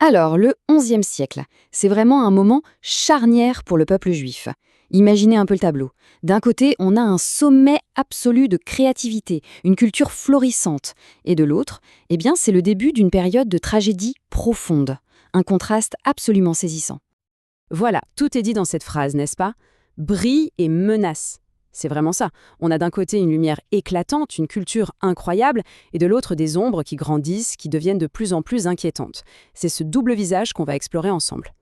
Alors, le XIe siècle, c'est vraiment un moment charnière pour le peuple juif. Imaginez un peu le tableau. D'un côté, on a un sommet absolu de créativité, une culture florissante. Et de l'autre, eh bien, c'est le début d'une période de tragédie profonde. Un contraste absolument saisissant. Voilà, tout est dit dans cette phrase, n'est-ce pas? Brille et menace. C'est vraiment ça. On a d'un côté une lumière éclatante, une culture incroyable, et de l'autre des ombres qui grandissent, qui deviennent de plus en plus inquiétantes. C'est ce double visage qu'on va explorer ensemble.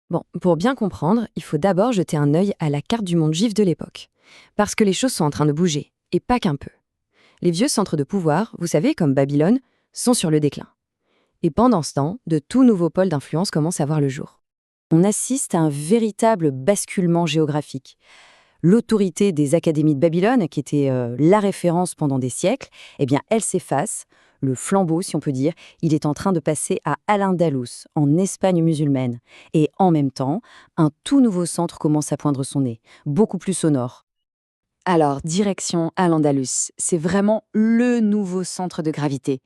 Bon, pour bien comprendre, il faut d'abord jeter un œil à la carte du monde juif de l'époque. Parce que les choses sont en train de bouger, et pas qu'un peu. Les vieux centres de pouvoir, vous savez, comme Babylone, sont sur le déclin. Et pendant ce temps, de tout nouveaux pôles d'influence commencent à voir le jour. On assiste à un véritable basculement géographique. L'autorité des académies de Babylone, qui était la référence pendant des siècles, eh bien, elle s'efface. Le flambeau, si on peut dire, il est en train de passer à Al-Andalus, en Espagne musulmane. Et en même temps, un tout nouveau centre commence à poindre son nez, beaucoup plus au nord. Alors, direction Al-Andalus, c'est vraiment le nouveau centre de gravité.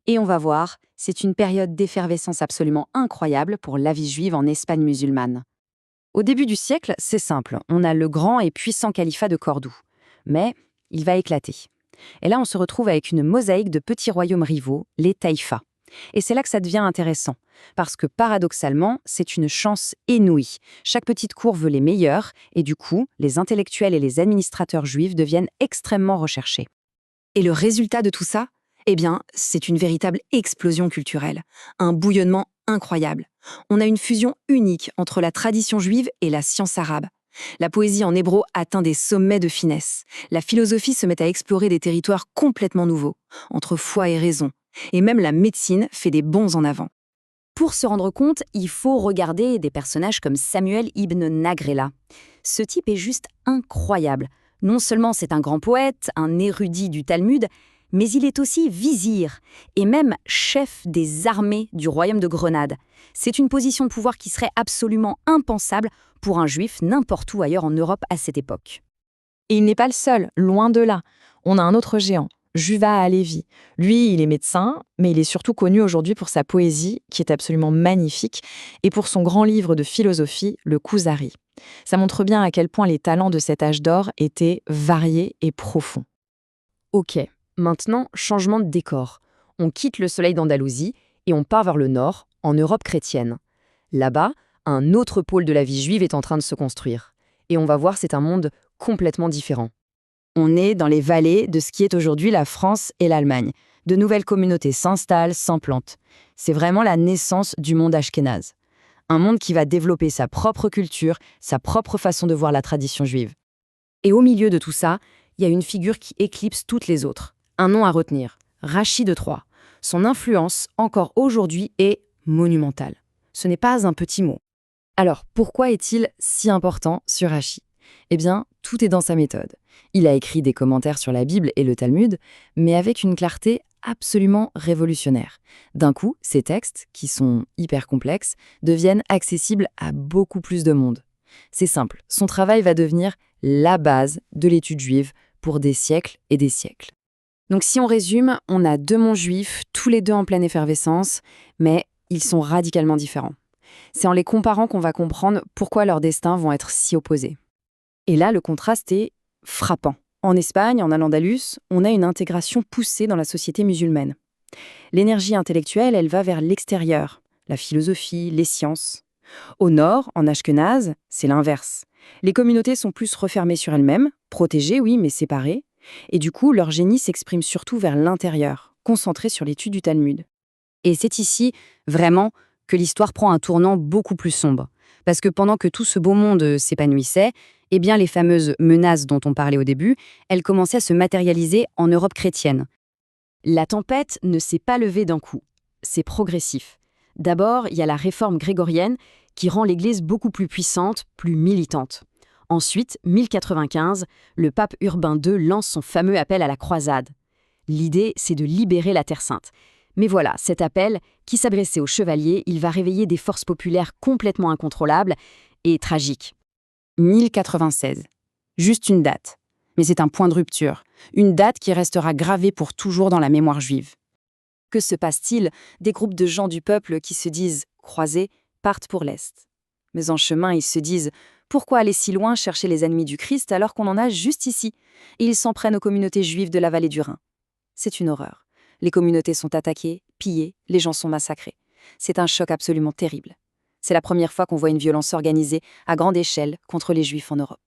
Et on va voir, c'est une période d'effervescence absolument incroyable pour la vie juive en Espagne musulmane. Au début du siècle, c'est simple, on a le grand et puissant califat de Cordoue. Mais il va éclater. Et là, on se retrouve avec une mosaïque de petits royaumes rivaux, les taïfas. Et c'est là que ça devient intéressant, parce que paradoxalement, c'est une chance inouïe. Chaque petite cour veut les meilleurs, et du coup, les intellectuels et les administrateurs juifs deviennent extrêmement recherchés. Et le résultat de tout ça? Eh bien, c'est une véritable explosion culturelle, un bouillonnement incroyable. On a une fusion unique entre la tradition juive et la science arabe. La poésie en hébreu atteint des sommets de finesse. La philosophie se met à explorer des territoires complètement nouveaux, entre foi et raison. Et même la médecine fait des bonds en avant. Pour se rendre compte, il faut regarder des personnages comme Samuel ibn Nagrela. Ce type est juste incroyable. Non seulement c'est un grand poète, un érudit du Talmud, mais il est aussi vizir et même chef des armées du royaume de Grenade. C'est une position de pouvoir qui serait absolument impensable pour un juif n'importe où ailleurs en Europe à cette époque. Et il n'est pas le seul, loin de là. On a un autre géant, Juva Halevi. Lui, il est médecin, mais il est surtout connu aujourd'hui pour sa poésie, qui est absolument magnifique, et pour son grand livre de philosophie, le Kuzari. Ça montre bien à quel point les talents de cet âge d'or étaient variés et profonds. Ok, maintenant, changement de décor. On quitte le soleil d'Andalousie et on part vers le nord, en Europe chrétienne. Là-bas, un autre pôle de la vie juive est en train de se construire. Et on va voir, c'est un monde complètement différent. On est dans les vallées de ce qui est aujourd'hui la France et l'Allemagne. De nouvelles communautés s'installent, s'implantent. C'est vraiment la naissance du monde ashkénaze. Un monde qui va développer sa propre culture, sa propre façon de voir la tradition juive. Et au milieu de tout ça, il y a une figure qui éclipse toutes les autres. Un nom à retenir, Rachid de Troyes. Son influence, encore aujourd'hui, est monumentale. Ce n'est pas un petit mot. Alors, pourquoi est-il si important sur Rachid? Eh bien, tout est dans sa méthode. Il a écrit des commentaires sur la Bible et le Talmud, mais avec une clarté absolument révolutionnaire. D'un coup, ces textes, qui sont hyper complexes, deviennent accessibles à beaucoup plus de monde. C'est simple, son travail va devenir la base de l'étude juive pour des siècles et des siècles. Donc si on résume, on a deux mondes juifs, tous les deux en pleine effervescence, mais ils sont radicalement différents. C'est en les comparant qu'on va comprendre pourquoi leurs destins vont être si opposés. Et là, le contraste est frappant. En Espagne, en Al-Andalus, on a une intégration poussée dans la société musulmane. L'énergie intellectuelle, elle va vers l'extérieur, la philosophie, les sciences. Au nord, en Ashkénaze, c'est l'inverse. Les communautés sont plus refermées sur elles-mêmes, protégées, oui, mais séparées. Et du coup, leur génie s'exprime surtout vers l'intérieur, concentré sur l'étude du Talmud. Et c'est ici, vraiment, que l'histoire prend un tournant beaucoup plus sombre. Parce que pendant que tout ce beau monde s'épanouissait, eh bien les fameuses menaces dont on parlait au début, elles commençaient à se matérialiser en Europe chrétienne. La tempête ne s'est pas levée d'un coup. C'est progressif. D'abord, il y a la réforme grégorienne qui rend l'Église beaucoup plus puissante, plus militante. Ensuite, 1095, le pape Urbain II lance son fameux appel à la croisade. L'idée, c'est de libérer la Terre Sainte. Mais voilà, cet appel, qui s'adressait aux chevaliers, il va réveiller des forces populaires complètement incontrôlables et tragiques. 1096. Juste une date. Mais c'est un point de rupture. Une date qui restera gravée pour toujours dans la mémoire juive. Que se passe-t-il? Des groupes de gens du peuple qui se disent croisés, partent pour l'Est. Mais en chemin, ils se disent « Pourquoi aller si loin chercher les ennemis du Christ alors qu'on en a juste ici ?» Et ils s'en prennent aux communautés juives de la vallée du Rhin. C'est une horreur. Les communautés sont attaquées, pillées, les gens sont massacrés. C'est un choc absolument terrible. C'est la première fois qu'on voit une violence organisée à grande échelle contre les Juifs en Europe.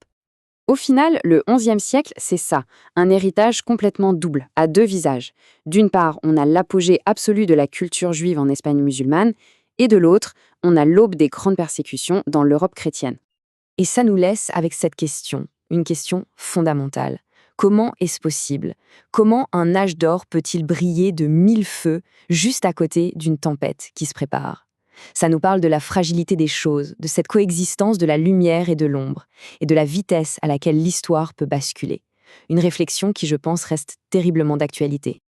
Au final, le XIe siècle, c'est ça, un héritage complètement double, à deux visages. D'une part, on a l'apogée absolue de la culture juive en Espagne musulmane, et de l'autre, on a l'aube des grandes persécutions dans l'Europe chrétienne. Et ça nous laisse avec cette question, une question fondamentale. Comment est-ce possible? Comment un âge d'or peut-il briller de 1000 feux juste à côté d'une tempête qui se prépare? Ça nous parle de la fragilité des choses, de cette coexistence de la lumière et de l'ombre, et de la vitesse à laquelle l'histoire peut basculer. Une réflexion qui, je pense, reste terriblement d'actualité.